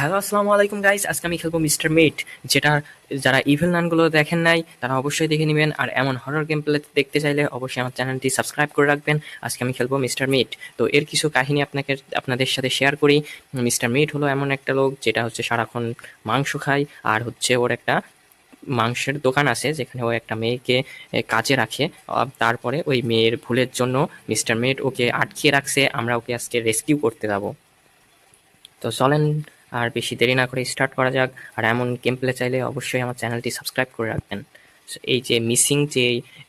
Hello, আসসালামু আলাইকুম guys. আজকে আমি খেলবো মিস্টার মেট, যেটা যারা ইভিল নানগুলো দেখেন নাই তারা অবশ্যই দেখে নেবেন। আর এমন হরর গেম প্লে দেখতে চাইলে অবশ্যই আমার চ্যানেলটি সাবস্ক্রাইব করে রাখবেন। আজকে আমি খেলবো মিস্টার মেট। তো এর কিছু কাহিনী আপনাদের সাথে শেয়ার করি। মিস্টার মেট হলো এমন একটা লোক যেটা হচ্ছে সারাক্ষণ মাংস খায়, আর হচ্ছে ওর একটা মাংসের দোকান আছে যেখানে ও একটা মেয়েকে কাজে রাখে। তারপরে ওই মেয়ের ভুলের জন্য মিস্টার মেট ওকে আটকিয়ে রাখছে। আমরা ওকে আজকে রেস্কিউ করতে যাবো। তো চলেন, আর বেশি দেরি না করে স্টার্ট করা যাক। আর এমন গেম প্লে চাইলে অবশ্যই আমার চ্যানেলটি সাবস্ক্রাইব করে রাখবেন। এই যে মিসিং যে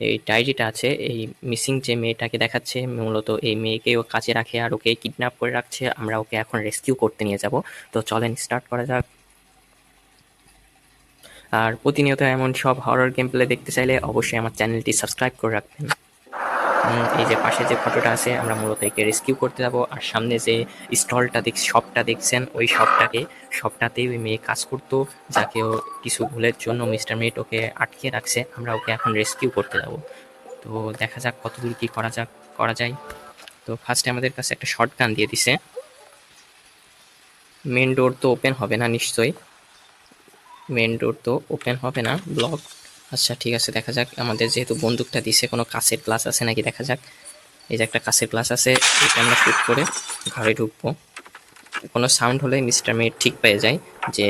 এই ডায়েরিটা আছে, এই মিসিং যে মেয়েটাকে দেখাচ্ছে, মূলত এই মেয়েকে ও কাছে রাখে আর ওকে কিডন্যাপ করে রাখছে। আমরা ওকে এখন রেস্কিউ করতে নিয়ে যাব। তো চলেন স্টার্ট করা যাক। আর প্রতিনিয়ত এমন সব হরর গেম প্লে দেখতে চাইলে অবশ্যই আমার চ্যানেলটি সাবস্ক্রাইব করে রাখবেন। এই যে পাশে যে ফটোটা আছে, আমরা মূলত একে রেস্কিউ করতে যাব। আর সামনে যে স্টলটা শপটা দেখছেন, ওই শপটাতেই ওই মেয়ে কাজ করতো, যাকে ও কিছু ভুলের জন্য মিস্টার মেট ওকে আটকে রাখছে। আমরা ওকে এখন রেস্কিউ করতে যাব। তো দেখা যাক কতদূর কি করা যায়। তো ফার্স্টে আমাদের কাছে একটা শর্ট গান দিয়ে দিছে। মেন ডোর তো ওপেন হবে না নিশ্চয়ই, ব্লক। আচ্ছা ঠিক আছে, দেখা যাক। আমাদের যেহেতু বন্দুকটা দিছে, কোনো কাছের গ্লাস আছে নাকি দেখা যাক। এই যে একটা কাছের গ্লাস আছে, এটা আমরা শুট করে ঘরে ঢুকবো। কোনো সাউন্ড হলে মিস্টার মেট ঠিক পেয়ে যায় যে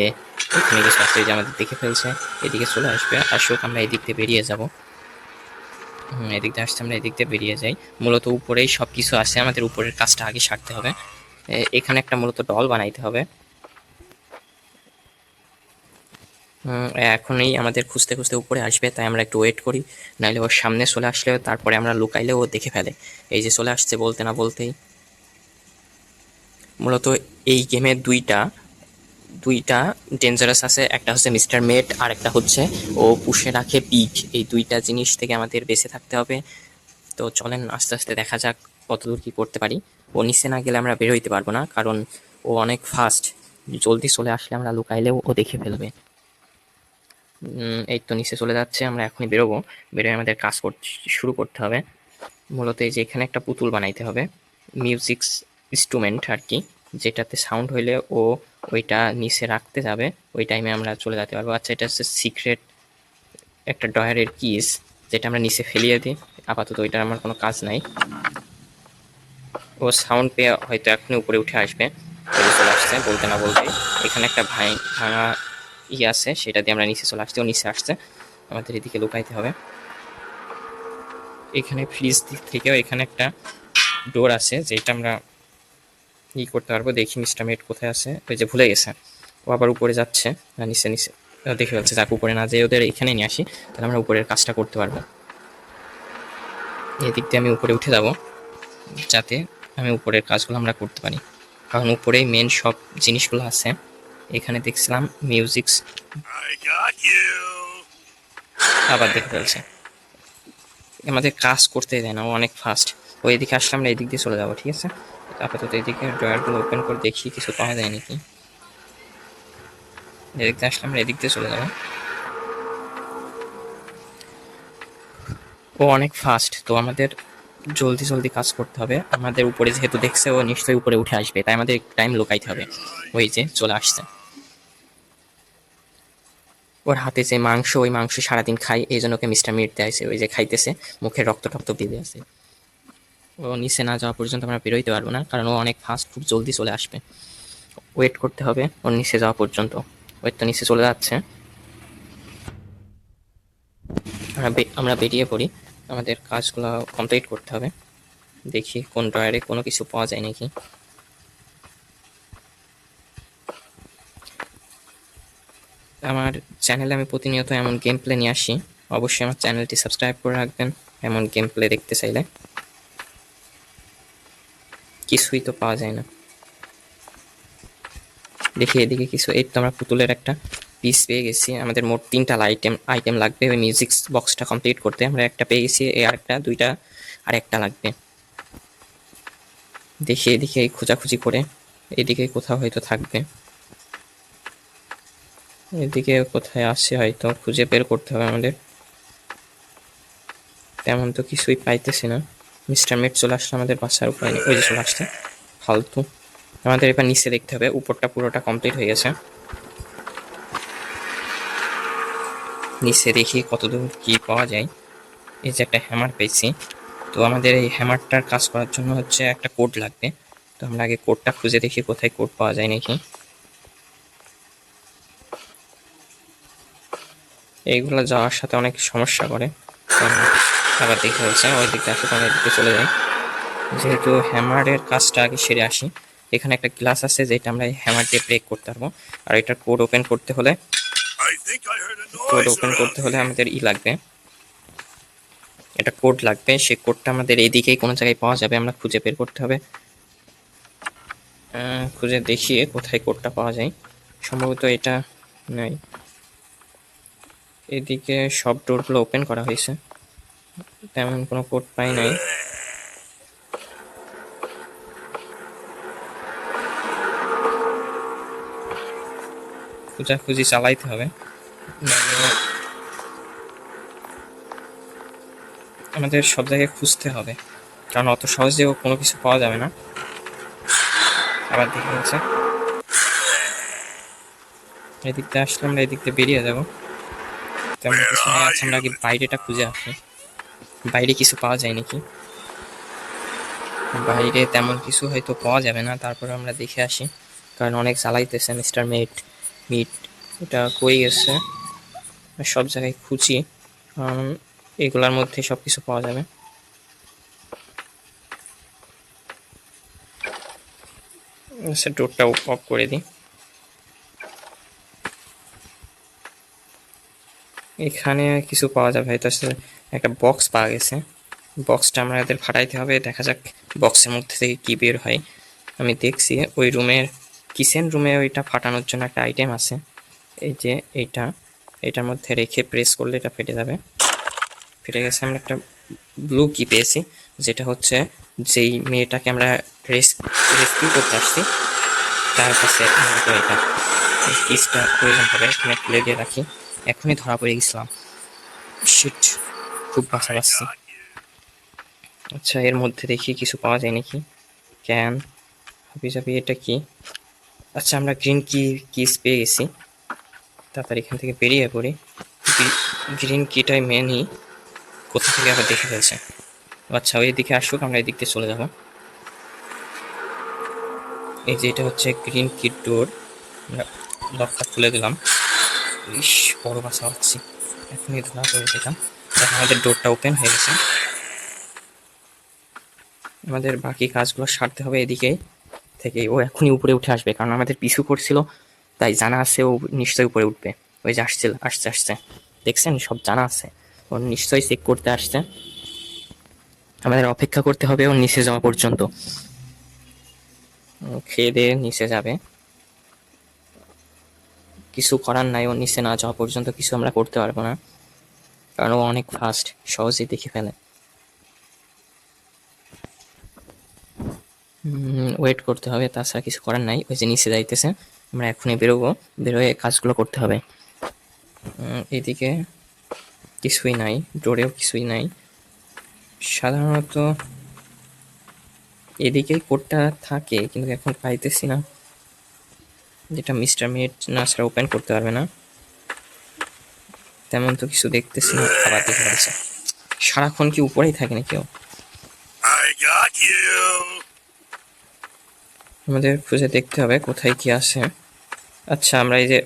এখানে কিছু আছে, যে আমাদের দেখে ফেলছে, এদিকে চলে আসবে। আসুক, আমরা এদিক দিয়ে বেরিয়ে যাব। এদিক দিয়ে আসতে আমরা এদিক দিয়ে বেরিয়ে যাই। মূলত উপরেই সব কিছু আছে, আমাদের উপরের কাজটা আগে সারতে হবে। এখানে একটা মূলত ডল বানাইতে হবে। এখনই আমাদের খুঁজতে খুঁজতে উপরে আসবে, তাই আমরা একটু ওয়েট করি। নাহলে ওর সামনে চলে আসলে, তারপরে আমরা লুকাইলে ও দেখে ফেলে। এই যে চলে আসছে বলতে না বলতেই। মূলত এই গেমে দুইটা ডেঞ্জারাস আছে, একটা হচ্ছে মিস্টার মেট আর একটা হচ্ছে ও পুষে রাখে পিগ। এই দুইটা জিনিস থেকে আমাদের বেঁচে থাকতে হবে। তো চলেন আস্তে আস্তে দেখা যাক কতদূর কি করতে পারি। ও নিচে না গেলে আমরা বের হইতে পারবো না, কারণ ও অনেক ফাস্ট। জলদি চলে আসলে আমরা লুকাইলেও ও দেখে ফেলবে। এই তো নিচে চলে যাচ্ছে, আমরা এখনই বেরোবো। বেরোয় আমাদের কাজ শুরু করতে হবে। মূলত এই যে এখানে একটা পুতুল বানাইতে হবে, মিউজিক ইনস্ট্রুমেন্ট আর কি, যেটাতে সাউন্ড হইলে ও ওইটা নিচে রাখতে যাবে, ওই টাইমে আমরা চলে যেতে পারবো। আচ্ছা, এটা হচ্ছে সিক্রেট একটা ডয়ারের কিস, যেটা আমরা নিচে ফেলিয়ে দিই। আপাতত ওইটার আমার কোনো কাজ নাই। ও সাউন্ড পেয়ে হয়তো এখনই উপরে উঠে আসবে। চলে আসছে বলতে না বলতেই। এখানে একটা ভাঙা আছে, সেটা দিয়ে আমরা নিচে চলে আসছি। ও নিচে আসছে, আমাদের এদিকে লুকাইতে হবে। এখানে ফ্রিজ থেকেও এখানে একটা ডোর আছে, যেটা আমরা করতে পারবো। দেখি মিস্টার মেট কোথায় আছে। ওই যে ভুলে গেছে, ও আবার উপরে যাচ্ছে। নিচে নিচে দেখে ফেলছে। যাক, উপরে না যেয়ে ওদের এখানে নিয়ে আসি, তাহলে আমরা উপরের কাজটা করতে পারবো। এদিক দিয়ে আমি উপরে উঠে যাব, যাতে আমি উপরের কাজগুলো আমরা করতে পারি, কারণ উপরেই মেন সব জিনিসগুলো আছে। এখানে দেখছিলাম মিউজিক। আবার দেখে ফেলছে, আমাদের কাজ করতে দেয় না, ও অনেক ফাস্ট। ও এদিকে আসলে আমরা এদিক দিয়ে চলে যাবো, ঠিক আছে। আপাতত এদিকে ড্রয়ারগুলো ওপেন করে দেখি কিছু পাওয়া যায় নাকি। এদিক দিয়ে আসলে আমরা এদিক দিয়ে চলে যাবো। ও অনেক ফাস্ট, তো আমাদের জলদি জলদি কাজ করতে হবে। আমাদের উপরে যেহেতু দেখছে, ও নিশ্চয়ই উপরে উঠে আসবে, তাই আমাদের টাইম লুকাইতে হবে। ওই যে চলে আসছে। ওর হাতে যে মাংস, ওই মাংস সারাদিন খাই, এই জন্য ওকে মিস্টার মিট দেয়ছে। ওই যে খাইতেছে, মুখে রক্ত টক্ত বেঁধে আছে। ও নিচে না যাওয়া পর্যন্ত আমরা বেরোইতে পারবো না, কারণ ও অনেক ফাস্ট, খুব জলদি চলে আসবে। ওয়েট করতে হবে ওর নিচে যাওয়া পর্যন্ত। ওই তো নিচে চলে যাচ্ছে, আমরা বেরিয়ে পড়ি। আমাদের কাজগুলো কমপ্লিট করতে হবে। দেখি কোন ড্রয়ারে কোনো কিছু পাওয়া যায় নাকি। আমার চ্যানেলে আমি প্রতিনিয়ত এমন গেম প্লে নিয়ে আসি, অবশ্যই আমার চ্যানেলটি সাবস্ক্রাইব করে রাখবেন এমন গেম প্লে দেখতে চাইলে। কিছুই তো পাওয়া যায় না। দেখি এদিকে কিছু। এই তো আমরা পুতুলের একটা পিস পেয়ে গেছি। আমাদের মোট 3টা আইটেম লাগবে ওই মিউজিক বক্সটা কমপ্লিট করতে। আমরা একটা পেয়ে গেছি, আরেকটা, দুইটা, আর একটা লাগবে। দেখি এদিকে খোঁজাখুঁজি করে, এদিকে কোথাও হয়তো থাকবে। এদিকে কোথায় আসছে হয়তো, খুঁজে বের করতে হবে আমাদের। তেমন তো কিছুই পাইতেছি না। মিস্টার মেট চলে আসলে আমাদের বাসার উপায় নেই। ওই যে চলে আসছে, ফালতু। আমাদের এবার নিচে দেখতে হবে, উপরটা পুরোটা কমপ্লিট হয়ে গেছে। নিচে দেখি কতদূর কি পাওয়া যায়। এই যে একটা হ্যামার পেয়েছি। তো আমাদের এই হ্যামারটার কাজ করার জন্য হচ্ছে একটা কোড লাগবে। তো আমরা আগে কোডটা খুঁজে দেখি কোথায় কোড পাওয়া যায় নাকি। এইগুলো যাওয়ার সাথে অনেক সমস্যা করে। আবার দেখে হচ্ছে ওই দিকটা আসলে অনেক দিকে চলে যায়। যেহেতু হ্যামারের কাজটা আগে সেরে আসি। এখানে একটা গ্লাস আছে যেটা আমরা হ্যামার দিয়ে ব্রেক করতে পারবো। আর এটার কোড ওপেন করতে হলে আমাদের লাগবে, এটা কোড লাগবে। সেই কোডটা আমাদের এইদিকেই কোনো জায়গায় পাওয়া যাবে, আমরা খুঁজে বের করতে হবে। খুঁজে দেখিয়ে কোথায় কোডটা পাওয়া যায়। সম্ভবত এটা নাই, এদিকে সব ডোরগুলো ওপেন করা হয়েছে, তেমন কোনো কোড পাই নাই। খোঁজাখুঁজি চালাইতে হবে, আমাদের সব জায়গায় খুঁজতে হবে, কারণ অত সহজেও কোনো কিছু পাওয়া যাবে না। আবার দেখে হচ্ছে এদিক দিয়ে আসলে আমরা এদিক দিয়ে বেরিয়ে যাবো, তেমন কিছু নেই। আচ্ছা, আমরা আগে বাইরেটা খুঁজে আসি, বাইরে কিছু পাওয়া যায় নাকি। বাইরে তেমন কিছু হয়তো পাওয়া যাবে না, তারপরে আমরা দেখে আসি, কারণ অনেক জ্বালাইতেছে মিস্টার মিট। এটা কই গেছে, সব জায়গায় খুঁজি, কারণ এগুলার মধ্যে সব কিছু পাওয়া যাবে। আচ্ছা, ডোরটা অফ করে দিই। এখানে কিছু পাওয়া যাবে হয়তো, একটা বক্স পাওয়া গেছে। বক্সটা আমাদের ফাটাইতে হবে, দেখা যাক বক্সের মধ্যে থেকে কি বের হয়। আমি দেখছি ওই রুমের কিচেন রুমে ওইটা ফাটানোর জন্য একটা আইটেম আছে। এই যে এটার মধ্যে রেখে প্রেস করলে এটা ফেটে যাবে। ফেটে গেছে। আমরা একটা ব্লু কি পেয়েছি, যেটা হচ্ছে যেই মেয়েটাকে আমরা রেস্কিউ করতে আসছি তার কাছে এটা কিসটা প্রয়োজন হবে। এখানে খুলে দিয়ে রাখি, এখনই ধরা পড়ে গেছিলাম। শিট, খুব বাঁচা বাঁচছি। আচ্ছা, এর মধ্যে দেখি কিছু পাওয়া যায় নাকি। ক্যান হাবি, এটা কি? আচ্ছা, আমরা গ্রিন কিস পেয়ে গেছি। তাড়াতাড়ি এখান থেকে বেরিয়ে পড়ি। গ্রিন কিটাই মেনই, কোথা থেকে আবার দেখে ফেলছে। আচ্ছা, ওই দিকে আসুক, আমরা এই দিক দিয়ে চলে যাবো। এই যে এটা হচ্ছে গ্রিন কিট ডোর, আমরা লকটা খুলে দিলাম। ইস, বড় বাসা হচ্ছি, এখনই ধরা পড়ে যেতাম। আমাদের ডোরটা ওপেন হয়ে গেছে। আমাদের বাকি কাজগুলো সারতে হবে এদিকে থেকে। ও এখনই উপরে উঠে আসবে, কারণ আমাদের পিছু করছিল, তাই জানা আছে ও নিশ্চয়ই উপরে উঠবে। ওই যে আসছে, দেখছেন, সব জানা আছে, ও নিশ্চয়ই চেক করতে আসছে। আমাদের অপেক্ষা করতে হবে ওর নিচে যাওয়া পর্যন্ত। খেয়ে দিয়ে নিচে যাবে, কিছু করার নাই, ও নিচে না যাওয়া পর্যন্ত কিছু আমরা করতে পারবো না, কারণ ও অনেক ফাস্ট, সহজেই দেখে ফেলে। ওয়েট করতে হবে, তাছাড়া কিছু করার নাই। ওই যে নিচে যাইতেছে, আমরা এখনই বেরোবো, বেরোয় কাজগুলো করতে হবে। এদিকে কিছুই নাই, ডোরেও কিছুই নাই। সাধারণত এদিকেই কোডটা থাকে, কিন্তু এখন পাইতেছি না, যেটা মিস্টার মিট না ছাড়া ওপেন করতে পারবে না। তেমন তো কিছু দেখতেছি না। আবার দেখে ফেলছে, সারাক্ষণ কি উপরেই থাকে না কেউ? আমাদের খুঁজে দেখতে হবে কোথায় কি আছে। আচ্ছা, আমরা এই যে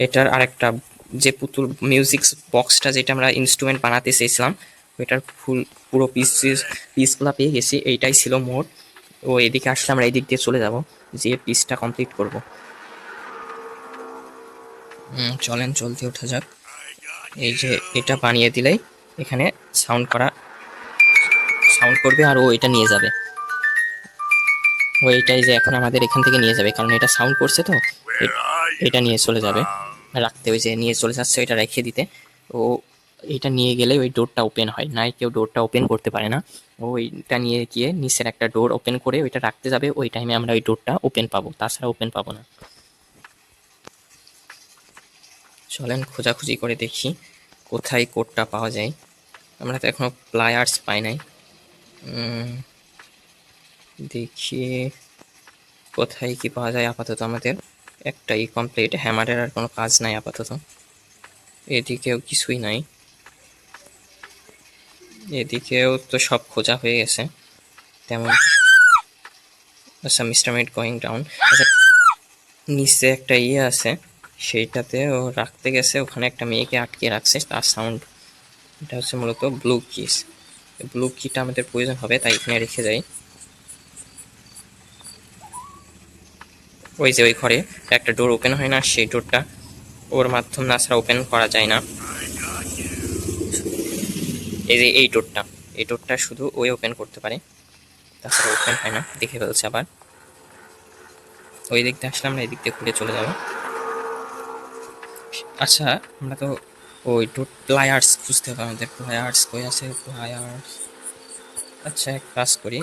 এটার আরেকটা যে পুতুল মিউজিক বক্সটা, যেটা আমরা ইনস্ট্রুমেন্ট বানাতে চেয়েছিলাম, ওইটার পুরো পিসগুলো পেয়ে গেছি। এইটাই ছিল মোট। ও এদিকে আসলে আমরা এই দিক দিয়ে চলে যাব, যে পিসটা কমপ্লিট করব। চলেন চলতে ওঠা যাক। এই যে এটা বানিয়ে দিলেই এখানে সাউন্ড করবে, আর ও এটা নিয়ে যাবে। ও এটাই যে এখন আমাদের এখান থেকে নিয়ে যাবে, কারণ এটা সাউন্ড করছে, তো এটা নিয়ে চলে যাবে রাখতে। ওই যে নিয়ে চলে যাচ্ছে, ওইটা রেখে দিতে। ও এটা নিয়ে গেলে ওই ডোরটা ওপেন হয়, নাই কেউ ডোরটা ওপেন করতে পারে না। ওইটা নিয়ে গিয়ে নিচের একটা ডোর ওপেন করে ওইটা রাখতে যাবে, ওই টাইমে আমরা ওই ডোরটা ওপেন পাবো, তাছাড়া ওপেন পাবো না। চলেন খোঁজাখুঁজি করে দেখি কোথায় কোডটা পাওয়া যায়। আমরা তো এখনো প্লায়ার্স পাই নাই। দেখি, কোথায় কি পাওয়া যায় আপাতত আমাদের একটাই কমপ্লিট, হ্যামারের আর কোনো কাজ নাই আপাতত। এদিকেও কিছুই নাই, এদিকেও তো সব খোঁজা হয়ে গেছে তেমন। আচ্ছা, মিস্টার মেড গোয়িং ডাউন। আচ্ছা, নিচে একটা ইয়ে আছে, সেইটাতে ও রাখতে গেছে, ওখানে একটা মেয়েকে আটকে রাখছে, তার সাউন্ড। এটা হচ্ছে মূলত ব্লু কিস। ব্লু কিটা আমাদের প্রয়োজন হবে, তাই এখানে রেখে যাই। ওই যে ওই ঘরে একটা ডোর ওপেন হয় না, সেই ডোরটা ওর মাধ্যম না ছাড়া ওপেন করা যায় না। এই যে এই ডোরটা শুধু ওই ওপেন করতে পারে, তাছাড়া ওপেন হয় না। দেখে ফেলছে আবার। ওই দিক দিয়ে আসলে আমরা এই দিক দিয়ে খুলে চলে যাব। আচ্ছা, আমরা তো ওই প্লায়ার্স খুঁজতে হবে আমাদের। প্লায়ার্স কই আছে? প্লায়ার্স। আচ্ছা, এক কাজ করি,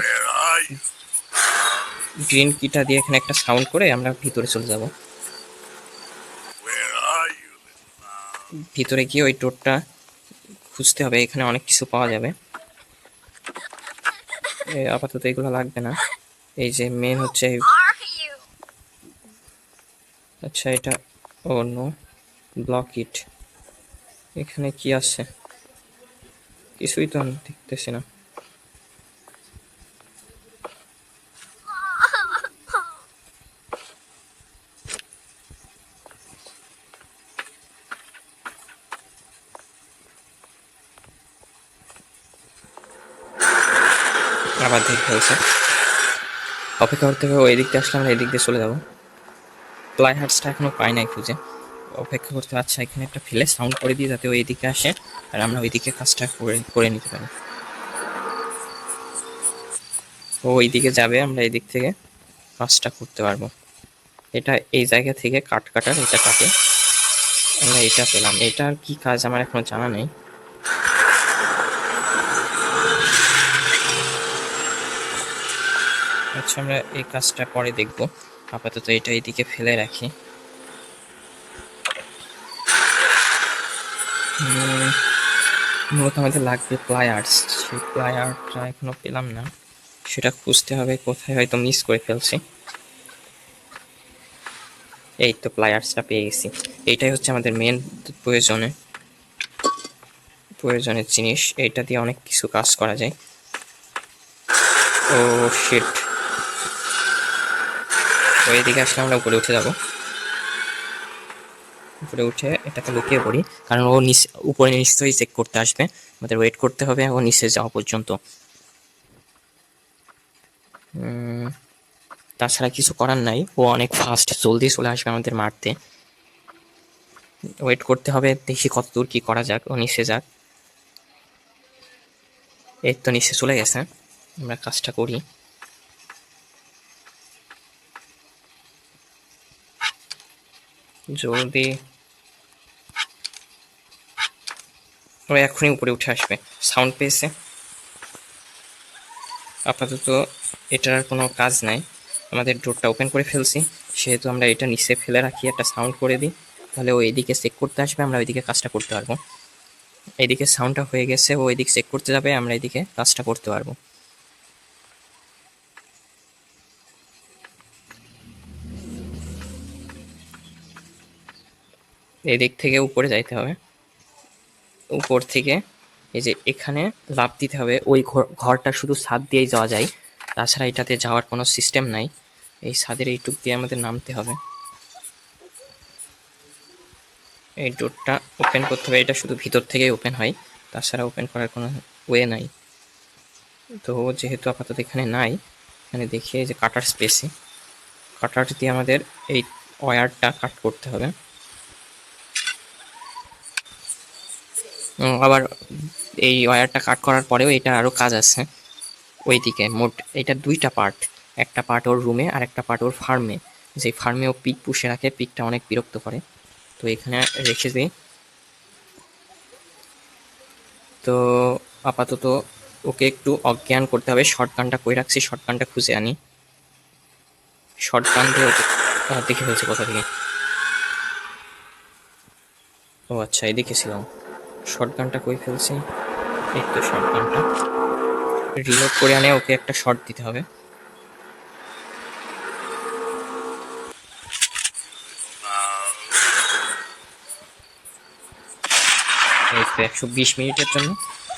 গ্রিন কিটা দিয়ে এখানে একটা সাউন্ড করে আমরা ভিতরে চলে যাব। ভিতরে গিয়ে ওই ডোরটা খুঁজতে হবে, এখানে অনেক কিছু পাওয়া যাবে। আপাতত এগুলো লাগবে না। এই যে মেন হচ্ছে, আচ্ছা এটা, ও নো, ব্লক ইট। এখানে কি আছে? কিছুই তো আমি দেখতেছি না। আবার দেখে ফেলছে। অপেক্ষা করতে হবে, ওই দিক দিয়ে আসলে আমরা এই দিক দিয়ে চলে যাবো। প্লাই হার্টসটা এখনো পাই নাই খুঁজে, অপেক্ষা করতে। আচ্ছা, এখানে একটা ফেলে সাউন্ড করে দিই যাতে ওই দিকে আসে, আর আমরা ওই দিকে কাজটা করে নিতে পারি। ও ওই দিকে যাবে, আমরা এই দিক থেকে কাজটা করতে পারবো। এটা এই জায়গা থেকে কাটার, এটা কাটে আমরা এটা পেলাম। এটার কি কাজ আমার এখনো জানা নেই। আচ্ছা, আমরা এই কাজটা পরে দেখব, আপাতত এটা এইদিকে ফেলে রাখি। মূলত আমাদের লাগবে প্লায়ার্স, সেই প্লায়ারটা এখনো পেলাম না, সেটা খুঁজতে হবে কোথায়, হয়তো মিস করে ফেলছি। এই তো প্লায়ার্সটা পেয়ে গেছি। এইটাই হচ্ছে আমাদের মেন প্রয়োজনের জিনিস। এইটা দিয়ে অনেক কিছু কাজ করা যায়। ও শিট, ওই দিকে আসলে আমরা উপরে উঠে যাব। উপরে উঠে এটাকে লুকিয়ে পড়ি, কারণ ও উপরে নিশ্চয়ই চেক করতে আসবে। আমাদের ওয়েট করতে হবে ও নিচে যাওয়া পর্যন্ত। তাছাড়া কিছু করার নাই, ও অনেক ফাস্ট, জলদি চলে আসবে আমাদের মারতে। ওয়েট করতে হবে, দেখি কত দূর কি করা যাক। ও নিচে যাক। এই তো নিচে চলে গেছে, আমরা কাজটা করি। জলদি, ও এখনই উপরে উঠে আসবে, সাউন্ড পেয়েছে। আপাতত এটার আর কোনো কাজ নাই, আমাদের ডোরটা ওপেন করে ফেলছি, সেহেতু আমরা এটা নিচে ফেলে রাখি, একটা সাউন্ড করে দিই, তাহলে ও এইদিকে চেক করতে আসবে, আমরা ওইদিকে কাজটা করতে পারবো। এইদিকে সাউন্ডটা হয়ে গেছে, ও এদিকে চেক করতে যাবে, আমরা এদিকে কাজটা করতে পারবো। এদিক থেকে উপরে যাইতে হবে, উপর থেকে এই যে এখানে লাফ দিতে হবে। ওই ঘরটা শুধু ছাদ দিয়েই যাওয়া যায়, তাছাড়া এটাতে যাওয়ার কোনো সিস্টেম নাই। এই ছাদের এইটুক দিয়ে আমাদের নামতে হবে। এই ডোরটা ওপেন করতে হবে, এটা শুধু ভিতর থেকেই ওপেন হয়, তাছাড়া ওপেন করার কোনো ওয়ে নাই। তো যেহেতু আপাতত এখানে নাই, এখানে দেখি যে কাটার স্পেসে, কাটার দিয়ে আমাদের এই ওয়্যারটা কাট করতে হবে। আবার এই ওয়্যারটা কাট করার পরেও এটা আরও কাজ আছে ওইদিকে। মোট এটা দুইটা পার্ট, একটা পার্ট ওর রুমে আর একটা পার্ট ওর ফার্মে। যে ফার্মে ও পিক পুষে রাখে, পিকটা অনেক বিরক্ত করে, তো এখানে রেখে দিই। তো আপাতত ওকে একটু অজ্ঞান করতে হবে। শর্ট গানটা কই রাখছি, শর্ট গানটা খুঁজে আনি। শর্ট গান দিয়ে ওকে দেখে ফেলছি কোথা থেকে। ও আচ্ছা, এদিকে ছিলাম। শর্ট গানটা কই ফেলছি, এই তো শর্ট গানটা। রিলোড করে আনে, ওকে একটা শর্ট দিতে হবে। তো 120 মিনিটের জন্য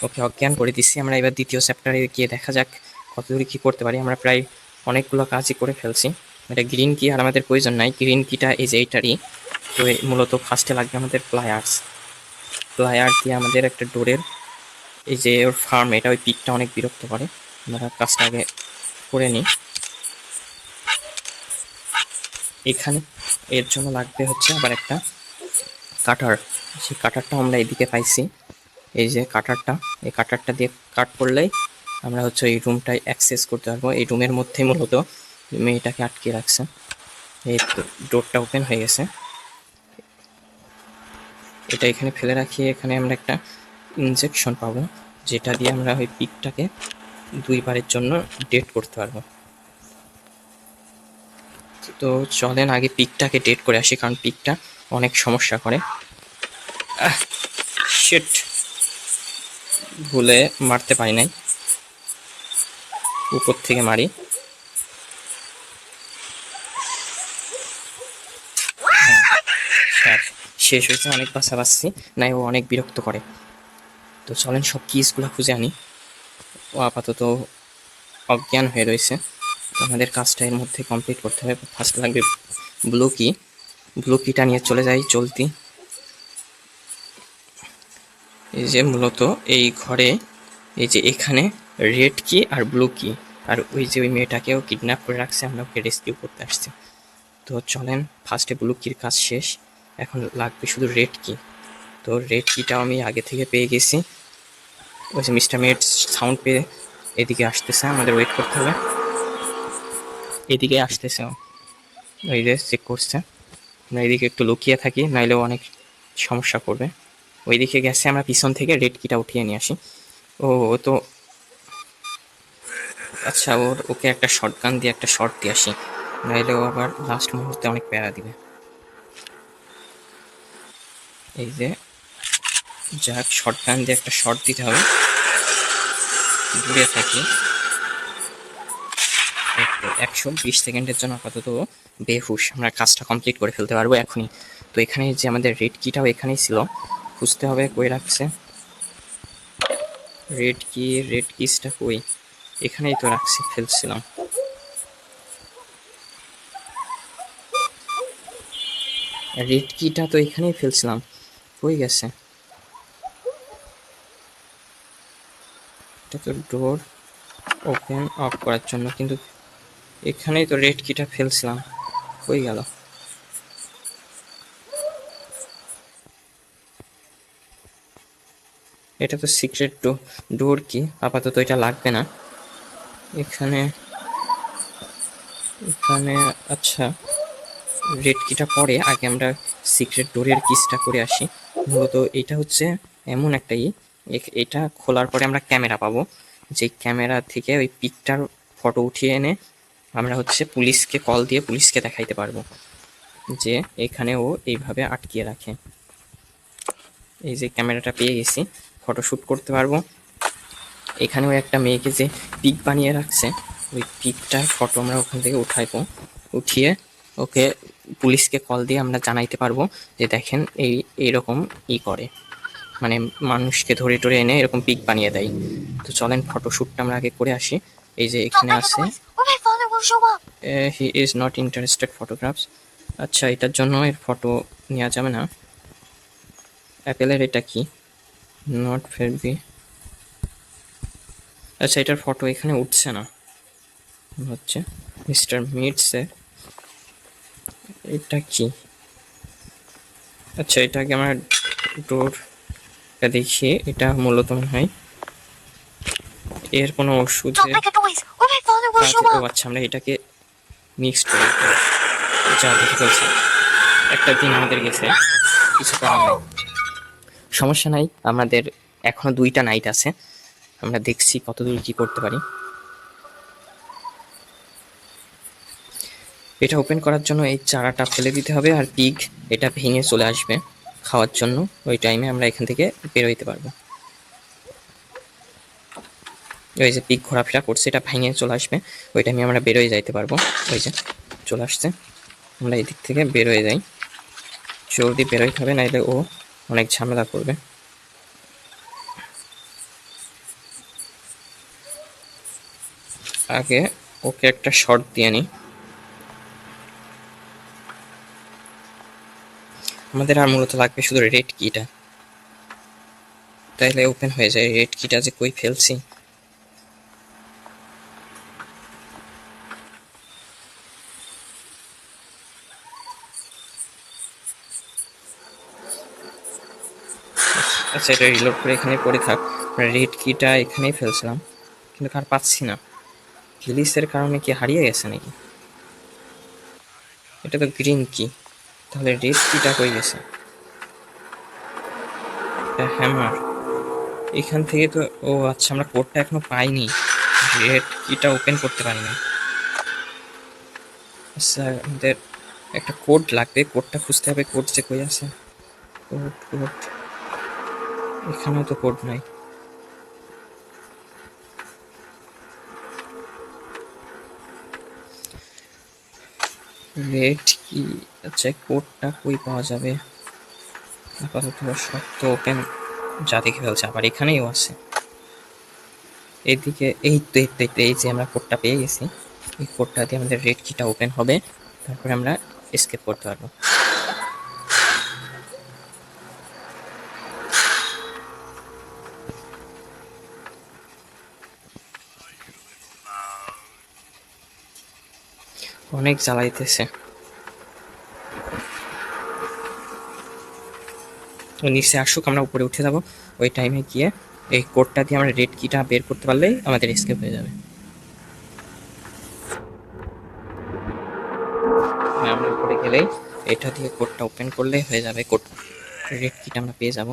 ওকে অজ্ঞান করে দিচ্ছি। আমরা এবার দ্বিতীয় চ্যাপ্টারে গিয়ে দেখা যাক কতদূর কী করতে পারি। আমরা প্রায় অনেকগুলো কাজই করে ফেলছি। এটা গ্রিন কি আর আমাদের প্রয়োজন নাই, গ্রিন কিটা এই যে এইটারই। তো মূলত ফার্স্টে লাগবে আমাদের প্লায়ার্স দিয়ে আমাদের একটা ডোরের এই যে ওর ফার্ম, এটা ওই পিকটা অনেক বিরক্ত করে। আমরা কাজটা আগে করে নিই। এখানে এর জন্য লাগবে হচ্ছে আবার একটা কাটার। সেই কাটারটা আমরা এদিকে পাইছি, এই যে কাটারটা, এই কাটারটা দিয়ে কাট করলেই আমরা হচ্ছে এই রুমটায় অ্যাক্সেস করতে পারবো। এই রুমের মধ্যে মূলত মেয়েটাকে আটকে রাখছে। এই তো ডোরটা ওপেন হয়ে গেছে। এটা এখানে ফেলে রাখি। এখানে আমরা একটা ইনজেকশন পাবো, যেটা দিয়ে আমরা ওই পিকটাকে 2বারের জন্য ডেট করতে পারবো। তো চলেন আগে পিকটাকে ডেট করে আসি, কারণ পিকটা অনেক সমস্যা করে। শিট, ভুলে মারতে পারি নাই, উপর থেকে মারি। শেষ হয়েছে, অনেক বাসা বাসছি নাই, ও অনেক বিরক্ত করে। তো চলেন সব কিসগুলো খুঁজে আনি। ও আপাতত অজ্ঞান হয়ে রয়েছে। আমাদের কাজটা এর মধ্যে কমপ্লিট করতে হবে। ফার্স্ট লাগবে ব্লু কিটা নিয়ে চলে যাই চলতি। এই যে মূলত এই ঘরে, এই যে এখানে রেড কি আর ব্লু কি, আর ওই যে ওই মেয়েটাকেও কিডন্যাপ করে রাখছে, আমরা ওকে রেস্কিউ করতে আসছি। তো চলেন, ফার্স্টে ব্লু কির কাজ শেষ, এখন লাগবে শুধু রেড কি। তো রেড কিটাও আমি আগে থেকে পেয়ে গেছি। ওই যে মিস্টার মেট সাউন্ড পেয়ে এদিকে আসতেছে, আমাদের ওয়েট করতে হবে। এদিকে আসতেছে, ওই যে চেক করছে। আমরা এদিকে একটু লুকিয়ে থাকি, নাইলেও অনেক সমস্যা করবে। ওইদিকে গেছে, আমরা পিছন থেকে রেড কিটা উঠিয়ে নিয়ে আসি। ও তো আচ্ছা, ওকে একটা শটগান দিয়ে একটা শট দিয়ে আসি, নাইলেও আবার লাস্ট মুহূর্তে অনেক প্যারা দিবে। এই যে যাক, শটগান দিয়ে একটা শট দিতে হবে। দূরে থাকি। 120 সেকেন্ডের জন্য আপাতত বেহুশ, আমরা কাজটা কমপ্লিট করে ফেলতে পারবো এখনই। তো এখানে যে আমাদের রেড কিটাও এখানেই ছিল, খুঁজতে হবে কই রাখছে রেড কিসটা কই। এখানেই তো রাখছি, ফেলছিলাম। রেড কিটা তো এখানেই ফেলছিলাম, কই গেছে? এটা তো ডোর ওপেন অফ করার জন্য, কিন্তু এখানেই তো রেড কিটা ফেলছিলাম, কই গেল? এটা তো সিক্রেট ডোর কি, আপাতত এটা লাগবে না। এখানে আচ্ছা, রেড কিটা পরে আগে আমরা সিক্রেট ডোরের কিসটা করে আসি। মূলত এটা হচ্ছে এমন একটা এটা খোলার পরে আমরা ক্যামেরা পাবো, যে ক্যামেরা থেকে ওই পিকটার ফটো উঠিয়ে এনে আমরা হচ্ছে পুলিশকে কল দিয়ে পুলিশকে দেখাইতে পারবো যে এখানে ও এইভাবে আটকিয়ে রাখে। এই যে ক্যামেরাটা পেয়ে গেছি, ফটো শ্যুট করতে পারবো। এখানেও একটা মেয়েকে যে পিক বানিয়ে রাখছে, ওই পিকটার ফটো আমরা ওখান থেকে উঠিয়ে ওকে পুলিশকে কল দিয়ে আমরা জানাইতে পারবো যে দেখেন এইরকম করে, মানে মানুষকে ধরে টরে এনে এরকম পিক বানিয়ে দেয়। তো চলেন ফটোশ্যুটটা আমরা আগে করে আসি। এই যে এখানে আছে he is not interested photographs. আচ্ছা, এটার জন্য এর ফটো নেওয়া যাবে না। অ্যাপেলের এটা কি, নট ফেরবি। আচ্ছা, এটার ফটো এখানে উঠছে না, হচ্ছে মিস্টার মিটসের। এটা কি? আচ্ছা, এটাকে আমরা ডোরটা দেখি। এটা মূলত মনে হয় এর কোনো ওষুধে। আচ্ছা, আমরা এটাকে মিক্সড করি, যা দেখে ফেলছি। একটা দিন আমাদের গেছে, কিছু করার নাই, সমস্যা নাই। আমাদের এখনো 2টা নাইট আছে, আমরা দেখছি কতদূর কি করতে পারি। এটা ওপেন করার জন্য এই চারাটা ফেলে দিতে হবে, আর পিগ এটা ভেঙে চলে আসবে খাওয়ার জন্য। ওই টাইমে আমরা এখান থেকে বেরোইতে পারবো। ওই যে পিগ ঘোরাফেরা করছে, এটা ভেঙে চলে আসবে, ওই টাইমে আমরা বেরোয় যাইতে পারবো। ওই যে চলে আসছে, আমরা এই দিক থেকে বেরোয় যাই। জলদি বেরোইতে হবে, নাইলে ও অনেক ঝামেলা করবে। আগে ওকে একটা শট দিয়ে নিই। আমাদের আর মূলত লাগবে শুধু রেড কিটা, তাইলে ওপেন হয়ে যায়। রেড কিটা যে কই ফেলছি। আচ্ছা, এটা রিলোড করে এখানে পড়ে থাক। রেড কিটা এখানেই ফেলছিলাম, কিন্তু আর পাচ্ছি না। গ্লিচের কারণে কি হারিয়ে গেছে নাকি? এটা তো গ্রিন কি, তাহলে রেড কিটা কই গেছে? হ্যামার এখান থেকে তো, ও আচ্ছা, আমরা কোডটা এখনো পাইনি, রেড কিটা ওপেন করতে পারিনি। আচ্ছা, আমাদের একটা কোড লাগবে, কোডটা খুঁজতে হবে। কোড যে কই আছে? কোড কোড, এখানেও তো কোড নাই। রেড কি, আচ্ছা কোডটা কই পাওয়া যাবে? আপাতত সব তো ওপেন, যা দেখে ফেলছে। আবার এখানেও আছে, এইদিকে। এই তো এই তো এই তো, এই যে আমরা কোডটা পেয়ে গেছি। এই কোডটা দিয়ে আমাদের রেড কিটা ওপেন হবে, তারপরে আমরা এসকেপ করতে পারবো। অনেক জ্বালাইতেছে। ও নিচে আসুক, আমরা উপরে উঠে যাবো। ওই টাইমে গিয়ে এই কোডটা দিয়ে আমরা রেড কিটা বের করতে পারলেই আমাদের এসকেপ হয়ে যাবে। হ্যাঁ, আমরা উপরে গেলেই এটা দিয়ে কোডটা ওপেন করলেই হয়ে যাবে। কোড রেড কিটা আমরা পেয়ে যাব।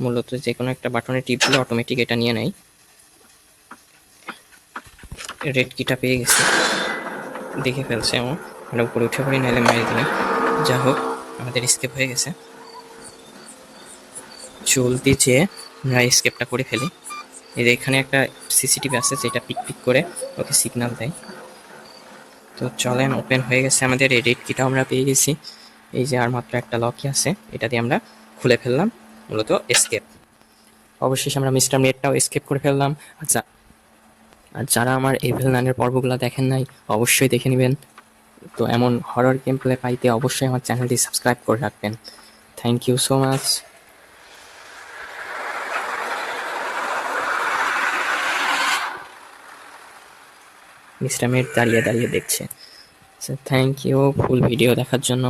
মূলত যে কোনো একটা বাটনে টিপ দিলে অটোমেটিক এটা নিয়ে নেয়। রেড কিটা পেয়ে গেছি, দেখে ফেলছে ও। আমরা উপরে উঠে পড়ি, নাহলে মেরে দিলে। যা হোক, আমাদের স্কেপ হয়ে গেছে। জলদি যেয়ে আমরা স্কেপটা করে ফেলি। এই যে এখানে একটা সিসিটিভি আছে, যেটা পিক পিক করে ওকে সিগন্যাল দেয়। তো চলেন, ওপেন হয়ে গেছে আমাদের। এই রেড কিটা আমরা পেয়ে গেছি। এই যে আর মাত্র একটা লকই আছে, এটা দিয়ে আমরা খুলে ফেললাম মূলত এসকেপ। অবশেষে আমরা মিস্টার মেটটাও এসকেপ করে ফেললাম। আচ্ছা, আর যারা আমার এভিল নানের পর্বগুলো দেখেন নাই, অবশ্যই দেখে নেবেন। তো এমন হরর গেম প্লে পাইতে অবশ্যই আমার চ্যানেলটি সাবস্ক্রাইব করে রাখবেন। Thank you so much. Mister মেট দাঁড়িয়ে দাঁড়িয়ে দেখছে। থ্যাংক ইউ ফুল ভিডিও দেখার জন্য।